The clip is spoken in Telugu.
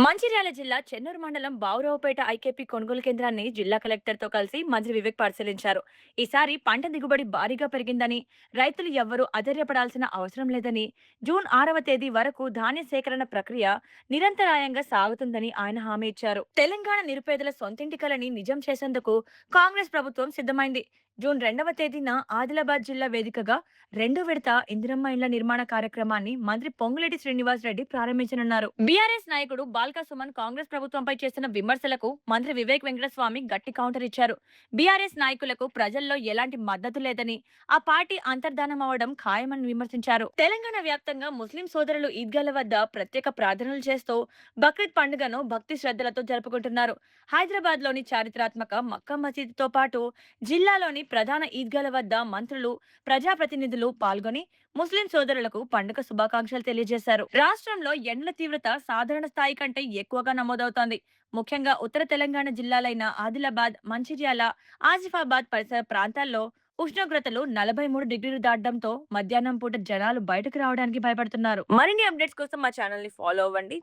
మంచిర్యాల జిల్లా చెన్నూరు మండలం బావురావుపేట ఐకేపీ కొనుగోలు కేంద్రాన్ని జిల్లా కలెక్టర్తో కలిసి మంత్రి వివేక్ పరిశీలించారు. ఈసారి పంట దిగుబడి భారీగా పెరిగిందని, రైతులు ఎవ్వరూ అధైర్యపడాల్సిన అవసరం లేదని, జూన్ 6వ తేదీ వరకు ధాన్య సేకరణ ప్రక్రియ నిరంతరాయంగా సాగుతుందని ఆయన హామీ ఇచ్చారు. తెలంగాణ నిరుపేదల సొంతింటి కలని నిజం చేసేందుకు కాంగ్రెస్ ప్రభుత్వం సిద్ధమైంది. జూన్ 2వ తేదీన ఆదిలాబాద్ జిల్లా వేదికగా రెండో విడత ఇందిరమ్మ ఇండ్ల నిర్మాణ కార్యక్రమాన్ని మంత్రి పొంగులేటి శ్రీనివాస్ రెడ్డి ప్రారంభించనున్నారు. బీఆర్ఎస్ నాయకుడు బాల్కా సుమన్ కాంగ్రెస్ ప్రభుత్వంపై చేసిన విమర్శలకు మంత్రి వివేక్ వెంకటస్వామి గట్టి కౌంటర్ ఇచ్చారు. బీఆర్ఎస్ నాయకులకు ప్రజల్లో ఎలాంటి మద్దతు లేదని, ఆ పార్టీ అంతర్ధానం అవడం ఖాయమని విమర్శించారు. తెలంగాణ వ్యాప్తంగా ముస్లిం సోదరులు ఈద్గాల వద్ద ప్రత్యేక ప్రార్థనలు చేస్తూ బక్రీద్ పండుగను భక్తి శ్రద్ధలతో జరుపుకుంటున్నారు. హైదరాబాద్ లోని చారిత్రాత్మక మక్కా మసీదుతో పాటు జిల్లాలోని ప్రధాన ఈద్గాల వద్ద మంత్రులు, ప్రజాప్రతినిధులు పాల్గొని ముస్లిం సోదరులకు పండుగ శుభాకాంక్షలు తెలియజేశారు. రాష్ట్రంలో ఎండల తీవ్రత సాధారణ స్థాయి కంటే ఎక్కువగా నమోదవుతోంది. ముఖ్యంగా ఉత్తర తెలంగాణ జిల్లాలైన ఆదిలాబాద్, మంచిర్యాల, ఆసిఫాబాద్ పరిసర ప్రాంతాల్లో ఉష్ణోగ్రతలు 43 డిగ్రీలు దాటడంతో మధ్యాహ్నం పూట జనాలు బయటకు రావడానికి భయపడుతున్నారు. మరిన్ని అప్డేట్స్ కోసం మా ఛానల్ ని ఫాలో అవ్వండి.